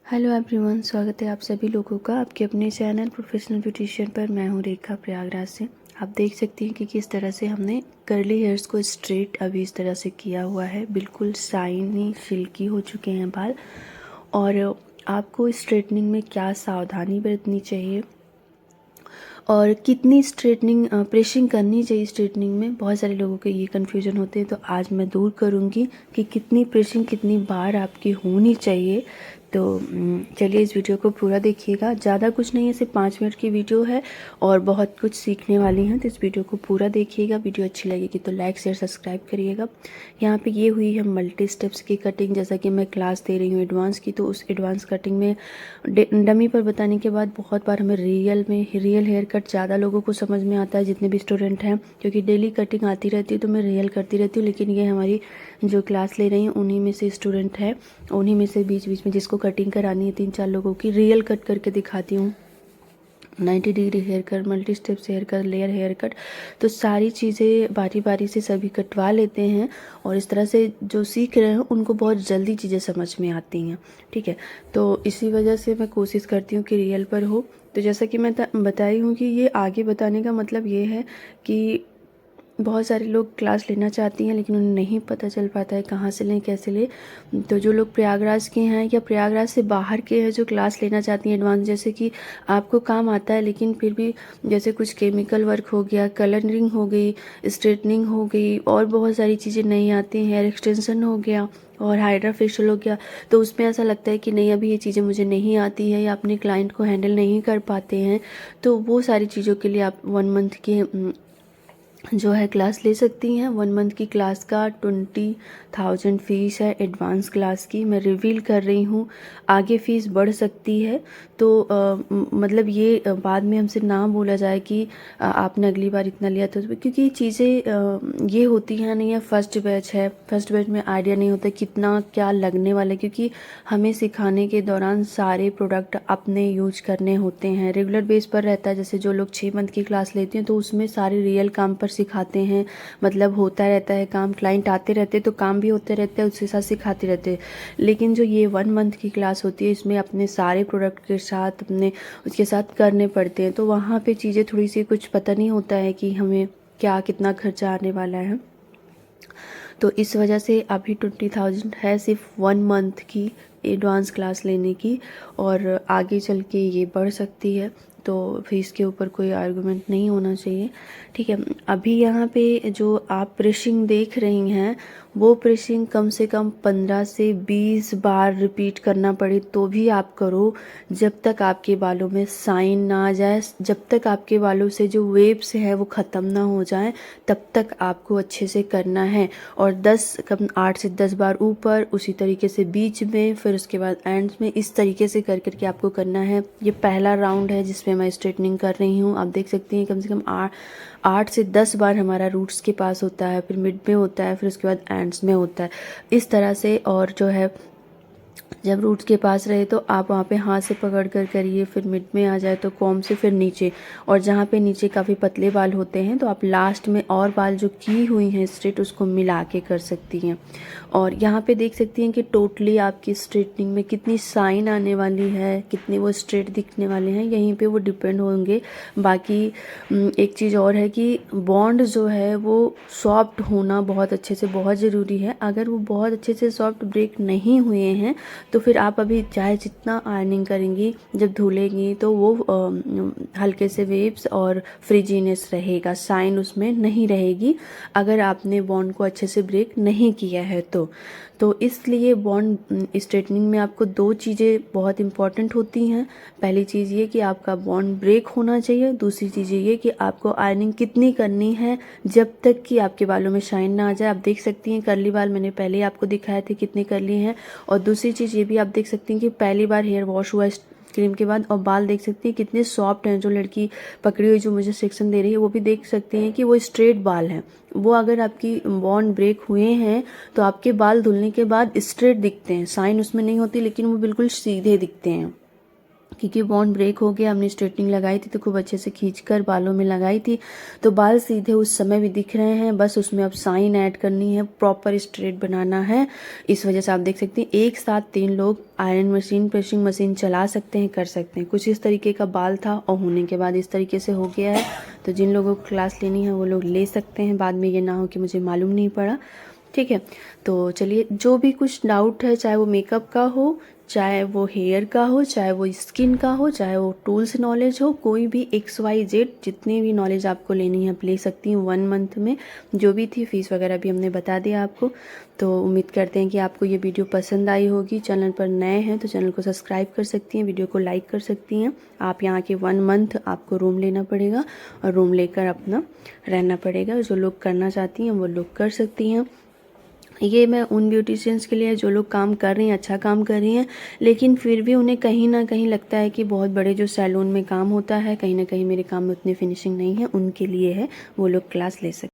Hello everyone, स्वागत है आप सभी लोगों का आपके अपने चैनल प्रोफेशनल ब्यूटिशियन पर। मैं हूं रेखा प्रयागराज से। आप देख सकती हैं कि किस तरह से हमने कर्ली हेयर्स को स्ट्रेट अभी इस तरह से किया हुआ है। बिल्कुल शाइनी सिल्की हो चुके हैं बाल। और आपको स्ट्रेटनिंग में क्या सावधानी बरतनी चाहिए और कितनी स्ट्रेटनिंग प्रेसिंग करनी चाहिए स्ट्रेटनिंग में, बहुत सारे लोगों के ये कन्फ्यूजन होते हैं। तो आज मैं दूर करूँगी कि कितनी प्रेसिंग कितनी बार आपकी होनी चाहिए। तो चलिए इस वीडियो को पूरा देखिएगा। ज़्यादा कुछ नहीं है, सिर्फ 5 मिनट की वीडियो है और बहुत कुछ सीखने वाली हैं। तो इस वीडियो को पूरा देखिएगा। वीडियो अच्छी लगेगी तो लाइक शेयर सब्सक्राइब करिएगा। यहाँ पे ये हुई है मल्टी स्टेप्स की कटिंग। जैसा कि मैं क्लास दे रही हूँ एडवांस की, तो उस एडवांस कटिंग में डमी पर बताने के बाद बहुत बार हमें रियल हेयर कट ज़्यादा लोगों को समझ में आता है, जितने भी स्टूडेंट हैं। क्योंकि डेली कटिंग आती रहती है तो मैं रियल करती रहती हूँ। लेकिन ये हमारी जो क्लास ले रही हैं उन्हीं में से स्टूडेंट है, उन्हीं में से बीच बीच में जिसको कटिंग करानी है 3-4 लोगों की रियल कट करके दिखाती हूँ। 90 degree haircut, multi steps haircut, layer haircut, तो सारी चीज़ें बारी बारी से सभी कटवा लेते हैं। और इस तरह से जो सीख रहे हैं उनको बहुत जल्दी चीज़ें समझ में आती हैं। ठीक है, तो इसी वजह से मैं कोशिश करती हूँ कि रियल पर हो। तो जैसा कि मैं बताई हूँ कि ये आगे बताने का मतलब ये है कि बहुत सारे लोग क्लास लेना चाहती हैं लेकिन उन्हें नहीं पता चल पाता है कहाँ से लें कैसे लें। तो जो लोग प्रयागराज के हैं या प्रयागराज से बाहर के हैं जो क्लास लेना चाहती हैं एडवांस, जैसे कि आपको काम आता है लेकिन फिर भी जैसे कुछ केमिकल वर्क हो गया, कलरिंग हो गई, स्ट्रेटनिंग हो गई और बहुत सारी चीज़ें नहीं आती हैं, हेयर एक्सटेंशन हो गया और हाइड्रा फेशियल हो गया, तो उसमें ऐसा लगता है कि नहीं अभी ये चीज़ें मुझे नहीं आती है या अपने क्लाइंट को हैंडल नहीं कर पाते हैं, तो वो सारी चीज़ों के लिए आप 1 मंथ की जो है क्लास ले सकती हैं। 1 मंथ की क्लास का 20,000 फ़ीस है एडवांस क्लास की। मैं रिवील कर रही हूँ, आगे फ़ीस बढ़ सकती है। तो मतलब ये बाद में हमसे ना बोला जाए कि आपने अगली बार इतना लिया था, क्योंकि चीज़ें ये होती हैं नहीं है। फर्स्ट बैच है, फर्स्ट बैच में आइडिया नहीं होता कितना क्या लगने वाला है, क्योंकि हमें सिखाने के दौरान सारे प्रोडक्ट अपने यूज करने होते हैं। रेगुलर बेस पर रहता है, जैसे जो लोग 6 मंथ की क्लास लेते हैं तो उसमें सारे रियल काम पर सिखाते हैं। मतलब होता रहता है काम, क्लाइंट आते रहते हैं तो काम भी होते रहते हैं, उसके साथ सिखाते रहते हैं। लेकिन जो ये 1 मंथ की क्लास होती है इसमें अपने सारे प्रोडक्ट के साथ अपने उसके साथ करने पड़ते हैं। तो वहाँ पे चीज़ें थोड़ी सी कुछ पता नहीं होता है कि हमें क्या कितना खर्चा आने वाला है। तो इस वजह से अभी 20,000 है सिर्फ 1 मंथ की एडवांस क्लास लेने की, और आगे चल के ये बढ़ सकती है। तो फीस के ऊपर कोई आर्गुमेंट नहीं होना चाहिए। ठीक है, अभी यहाँ पे जो आप प्रेसिंग देख रही हैं वो प्रेसिंग कम से कम 15 से 20 बार रिपीट करना पड़े तो भी आप करो, जब तक आपके बालों में साइन ना आ जाए, जब तक आपके बालों से जो वेव्स है वो ख़त्म ना हो जाए, तब तक आपको अच्छे से करना है। और 8 से 10 बार ऊपर, उसी तरीके से बीच में, फिर उसके बाद एंड्स में, इस तरीके से कर करके आपको करना है। ये पहला राउंड है जिसमें मैं स्ट्रेटनिंग कर रही हूँ। आप देख सकती हैं कम से कम 8 से 10 बार हमारा रूट्स के पास होता है, फिर मिड में होता है, फिर उसके बाद एंड्स में होता है, इस तरह से। और जो है जब रूट्स के पास रहे तो आप वहाँ पे हाथ से पकड़ कर करिए, फिर मिड में आ जाए तो कॉम से, फिर नीचे। और जहाँ पे नीचे काफ़ी पतले बाल होते हैं तो आप लास्ट में और बाल जो की हुई हैं स्ट्रेट उसको मिला के कर सकती हैं। और यहाँ पे देख सकती हैं कि टोटली आपकी स्ट्रेटनिंग में कितनी साइन आने वाली है, कितने वो स्ट्रेट दिखने वाले हैं, यहीं पे वो डिपेंड होंगे। बाकी एक चीज़ और है कि बॉन्ड जो है वो सॉफ्ट होना बहुत अच्छे से बहुत ज़रूरी है। अगर वो बहुत अच्छे से सॉफ्ट ब्रेक नहीं हुए हैं तो फिर आप अभी चाहे जितना आयरनिंग करेंगी, जब धुलेंगी तो वो हल्के से वेव्स और फ्रिजीनेस रहेगा, साइन उसमें नहीं रहेगी अगर आपने बॉन्ड को अच्छे से ब्रेक नहीं किया है तो इसलिए बॉन्ड स्ट्रेटनिंग में आपको 2 चीज़ें बहुत इंपॉर्टेंट होती हैं। पहली चीज़ ये कि आपका बॉन्ड ब्रेक होना चाहिए, दूसरी चीज़ ये कि आपको आयरनिंग कितनी करनी है जब तक कि आपके बालों में शाइन ना आ जाए। आप देख सकती हैं कर्ली बाल मैंने पहले ही आपको दिखाए थे कितने कर्ली हैं। और दूसरी चीज़ ये भी आप देख सकती हैं कि पहली बार हेयर वॉश हुआ क्रीम के बाद, और बाल देख सकती हैं कितने सॉफ्ट हैं। जो लड़की पकड़ी हुई जो मुझे सेक्शन दे रही है वो भी देख सकती हैं कि वो स्ट्रेट बाल हैं। वो अगर आपकी बॉन्ड ब्रेक हुए हैं तो आपके बाल धुलने के बाद स्ट्रेट दिखते हैं, साइन उसमें नहीं होती लेकिन वो बिल्कुल सीधे दिखते हैं। क्योंकि बॉन्ड ब्रेक हो गया। हमने स्ट्रेटनिंग लगाई थी तो खूब अच्छे से खींचकर बालों में लगाई थी, तो बाल सीधे उस समय भी दिख रहे हैं। बस उसमें अब शाइन ऐड करनी है, प्रॉपर स्ट्रेट बनाना है। इस वजह से आप देख सकते हैं एक साथ 3 लोग आयरन मशीन, प्रेसिंग मशीन चला सकते हैं, कर सकते हैं। कुछ इस तरीके का बाल था और होने के बाद इस तरीके से हो गया है। तो जिन लोगों को क्लास लेनी है वो लोग ले सकते हैं, बाद में ये ना हो कि मुझे मालूम नहीं पड़ा। ठीक है, तो चलिए, जो भी कुछ डाउट है, चाहे वो मेकअप का हो, चाहे वो हेयर का हो, चाहे वो स्किन का हो, चाहे वो टूल्स नॉलेज हो, कोई भी XYZ जितनी भी नॉलेज आपको लेनी है आप ले सकती हैं 1 मंथ में। जो भी थी फ़ीस वगैरह भी हमने बता दिया आपको। तो उम्मीद करते हैं कि आपको ये वीडियो पसंद आई होगी। चैनल पर नए हैं तो चैनल को सब्सक्राइब कर सकती हैं, वीडियो को लाइक कर सकती हैं। आप यहाँ के 1 मंथ आपको रूम लेना पड़ेगा और रूम लेकर अपना रहना पड़ेगा। जो लोग करना चाहती हैं वो लोग कर सकती हैं। ये मैं उन ब्यूटिशियंस के लिए जो लोग काम कर रही हैं, अच्छा काम कर रही हैं, लेकिन फिर भी उन्हें कहीं ना कहीं लगता है कि बहुत बड़े जो सैलून में काम होता है, कहीं ना कहीं मेरे काम में उतनी फिनिशिंग नहीं है, उनके लिए है। वो लोग क्लास ले सकते हैं।